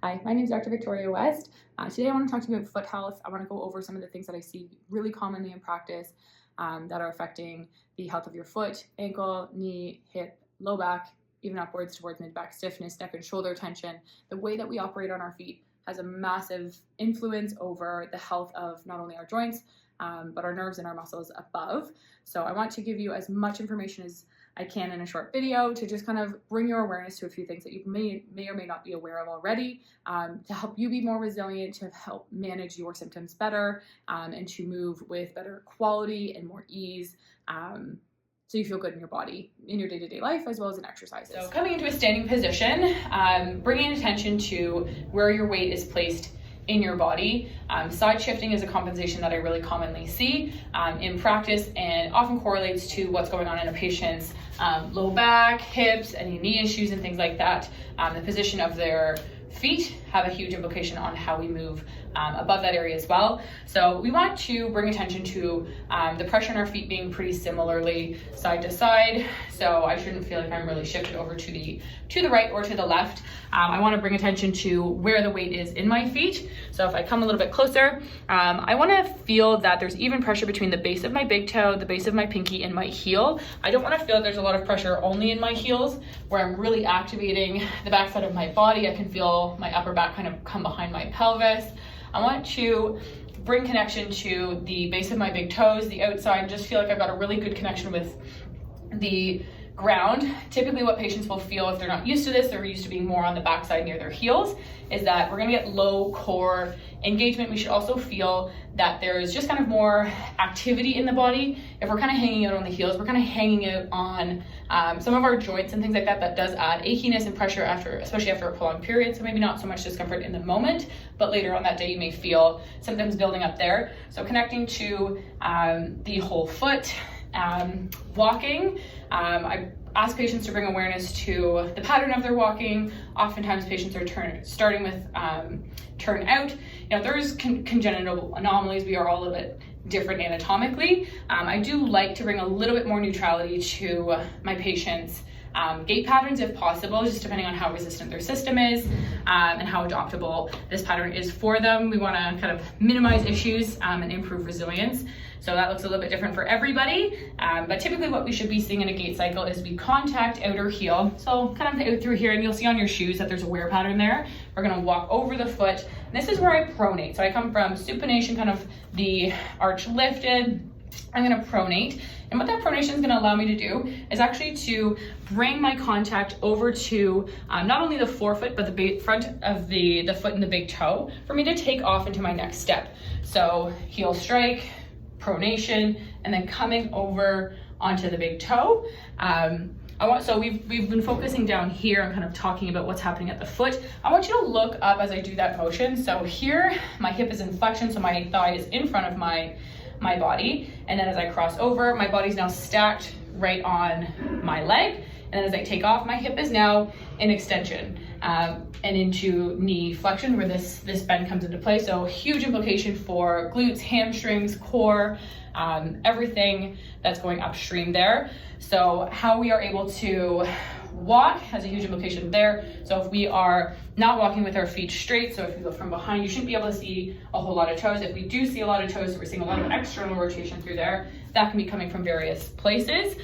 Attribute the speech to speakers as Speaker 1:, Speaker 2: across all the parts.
Speaker 1: Hi, my name is Dr. Victoria West. Today I want to talk to you about foot health. I want to go over some of the things that I see really commonly in practice that are affecting the health of your foot, ankle, knee, hip, low back, even upwards towards mid-back stiffness, neck and shoulder tension. The way that we operate on our feet has a massive influence over the health of not only our joints, but our nerves and our muscles above. So I want to give you as much information as I can in a short video to just kind of bring your awareness to a few things that you may or may not be aware of already, to help you be more resilient, to help manage your symptoms better, and to move with better quality and more ease, so you feel good in your body, in your day-to-day life, as well as in exercises. So coming into a standing position, bringing attention to where your weight is placed in your body. Side shifting is a compensation that I really commonly see in practice and often correlates to what's going on in a patient's low back, hips, any knee issues and things like that. The position of their feet have a huge implication on how we move above that area as well. So we want to bring attention to the pressure in our feet being pretty similarly side to side. So I shouldn't feel like I'm really shifted over to the right or to the left. I want to bring attention to where the weight is in my feet. So if I come a little bit closer, I want to feel that there's even pressure between the base of my big toe, the base of my pinky, and my heel. I don't want to feel there's a lot of pressure only in my heels where I'm really activating the backside of my body. I can feel my upper back kind of come behind my pelvis. I want to bring connection to the base of my big toes, the outside, just feel like I've got a really good connection with the ground. Typically what patients will feel if they're not used to this, they're used to being more on the backside near their heels, is that we're gonna get low core engagement. We should also feel that there's just kind of more activity in the body. If we're kind of hanging out on the heels, we're kind of hanging out on some of our joints and things like that. That does add achiness and pressure especially after a prolonged period. So maybe not so much discomfort in the moment, but later on that day you may feel symptoms building up there. So connecting to the whole foot. Walking, I ask patients to bring awareness to the pattern of their walking. Oftentimes patients are starting with turn out. You know, there's congenital anomalies. We are all a little bit different anatomically. I do like to bring a little bit more neutrality to my patients' gait patterns if possible, just depending on how resistant their system is and how adoptable this pattern is for them. We want to kind of minimize issues and improve resilience. So that looks a little bit different for everybody, but typically what we should be seeing in a gait cycle is we contact outer heel. So kind of out through here, and you'll see on your shoes that there's a wear pattern there. We're gonna walk over the foot. And this is where I pronate. So I come from supination, kind of the arch lifted. I'm gonna pronate. And what that pronation is gonna allow me to do is actually to bring my contact over to not only the forefoot, but the front of the foot and the big toe for me to take off into my next step. So heel strike, pronation, and then coming over onto the big toe. So we've been focusing down here and kind of talking about what's happening at the foot. I want you to look up as I do that motion. So here, my hip is in flexion, so my thigh is in front of my body. And then as I cross over, my body's now stacked right on my leg. And then as I take off, my hip is now in extension and into knee flexion where this bend comes into play. So huge implication for glutes, hamstrings, core, everything that's going upstream there. So how we are able to walk has a huge implication there. So if we are not walking with our feet straight, so if you go from behind, you shouldn't be able to see a whole lot of toes. If we do see a lot of toes, so we're seeing a lot of external rotation through there, that can be coming from various places,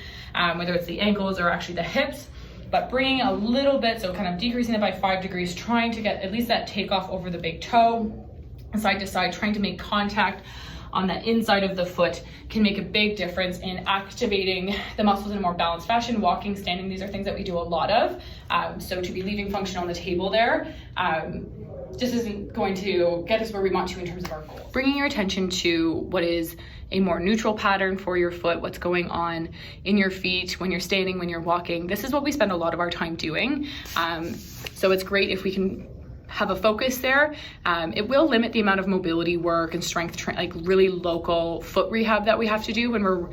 Speaker 1: whether it's the ankles or actually the hips. But bringing a little bit, so kind of decreasing it by 5 degrees, trying to get at least that takeoff over the big toe, side to side, trying to make contact on the inside of the foot can make a big difference in activating the muscles in a more balanced fashion. Walking, standing, these are things that we do a lot of. So to be leaving function on the table there, just isn't going to get us where we want to in terms of our goal. Bringing your attention to what is a more neutral pattern for your foot, what's going on in your feet when you're standing, when you're walking. This is what we spend a lot of our time doing. So it's great if we can have a focus there. It will limit the amount of mobility work and strength, like really local foot rehab that we have to do when we're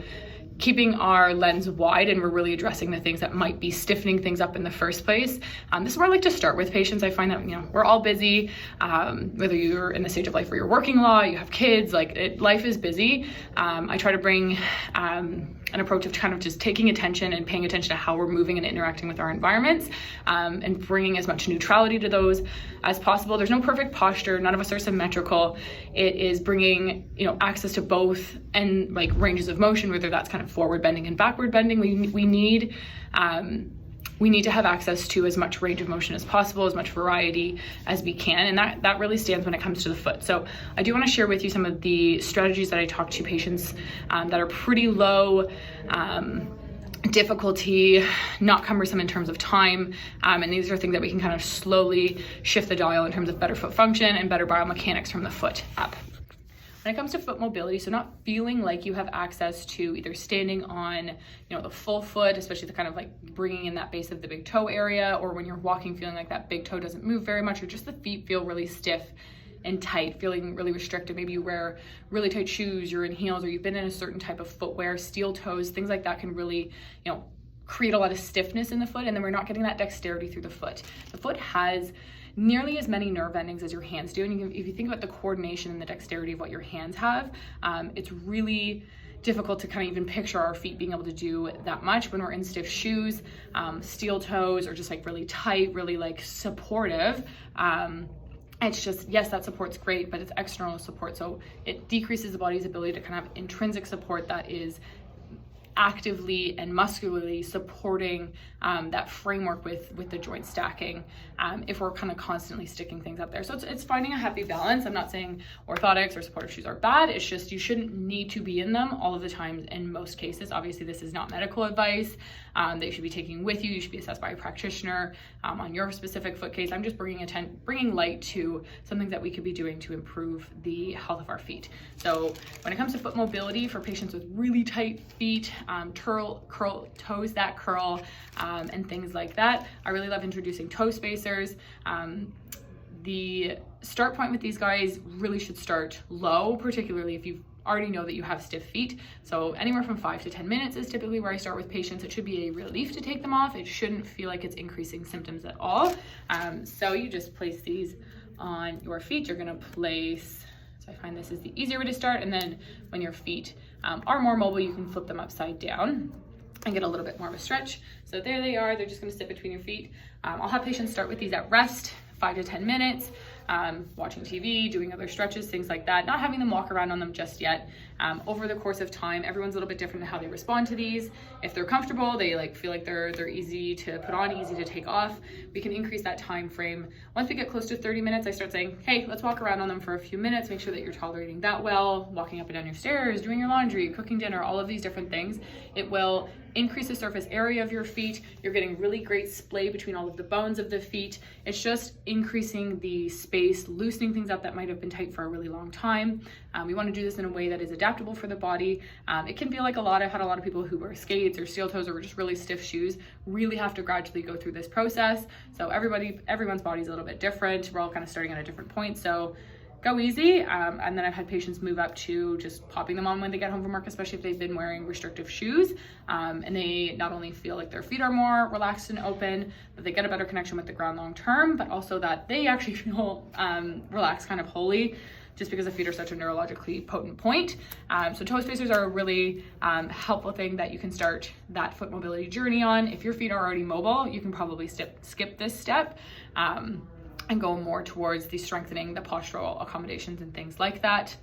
Speaker 1: keeping our lens wide, and we're really addressing the things that might be stiffening things up in the first place. This is where I like to start with patients. I find that, we're all busy, whether you're in the stage of life where you're working a lot, you have kids, life is busy. I try to bring an approach of kind of just taking attention and paying attention to how we're moving and interacting with our environments, and bringing as much neutrality to those as possible. There's no perfect posture. None of us are symmetrical. It is bringing, access to both and ranges of motion, whether that's kind of forward bending and backward bending. We need to have access to as much range of motion as possible, as much variety as we can, and that really stands when it comes to the foot. So I do want to share with you some of the strategies that I talk to patients that are pretty low difficulty, not cumbersome in terms of time, and these are things that we can kind of slowly shift the dial in terms of better foot function and better biomechanics from the foot up. When it comes to foot mobility, so not feeling like you have access to either standing on, the full foot, especially the kind of bringing in that base of the big toe area, or when you're walking feeling like that big toe doesn't move very much, or just the feet feel really stiff and tight, feeling really restricted. Maybe you wear really tight shoes, you're in heels, or you've been in a certain type of footwear, steel toes, things like that can really, create a lot of stiffness in the foot, and then we're not getting that dexterity through the foot. The foot has nearly as many nerve endings as your hands do, and if you think about the coordination and the dexterity of what your hands have, it's really difficult to kind of even picture our feet being able to do that much when we're in stiff shoes, steel toes, or just really tight, really supportive. It's just, yes, that support's great, but it's external support, so it decreases the body's ability to kind of have intrinsic support that is actively and muscularly supporting that framework with the joint stacking, if we're kind of constantly sticking things up there. So it's finding a happy balance. I'm not saying orthotics or supportive shoes are bad. It's just you shouldn't need to be in them all of the time in most cases. Obviously, this is not medical advice that you should be taking with you. You should be assessed by a practitioner on your specific foot case. I'm just bringing light to some things that we could be doing to improve the health of our feet. So when it comes to foot mobility for patients with really tight feet, curl toes that curl, and things like that, I really love introducing toe spacers. The start point with these guys really should start low, particularly if you already know that you have stiff feet. So anywhere from 5 to 10 minutes is typically where I start with patients. It should be a relief to take them off. It shouldn't feel like it's increasing symptoms at all. So you just place these on your feet. You're gonna place, so I find this is the easier way to start, and then when your feet are more mobile, you can flip them upside down and get a little bit more of a stretch. So there they are. They're just gonna sit between your feet. I'll have patients start with these at rest, 5 to 10 minutes, watching TV, doing other stretches, things like that, not having them walk around on them just yet. Over the course of time, everyone's a little bit different in how they respond to these. If they're comfortable, they feel like they're easy to put on, easy to take off, we can increase that time frame. Once we get close to 30 minutes, I start saying, hey, let's walk around on them for a few minutes, make sure that you're tolerating that well, walking up and down your stairs, doing your laundry, cooking dinner, all of these different things. It will increase the surface area of your feet. You're getting really great splay between all of the bones of the feet. It's just increasing the space, loosening things up that might have been tight for a really long time. We want to do this in a way that is adaptable for the body. It can feel like I've had a lot of people who wear skates or steel toes or just really stiff shoes really have to gradually go through this process. So everyone's body is a little bit different. We're all kind of starting at a different point. So go easy. And then I've had patients move up to just popping them on when they get home from work, especially if they've been wearing restrictive shoes. And they not only feel like their feet are more relaxed and open, that they get a better connection with the ground long term, but also that they actually feel relaxed kind of wholly, just because the feet are such a neurologically potent point. So toe spacers are a really helpful thing that you can start that foot mobility journey on. If your feet are already mobile, you can probably skip this step and go more towards the strengthening, the postural accommodations and things like that.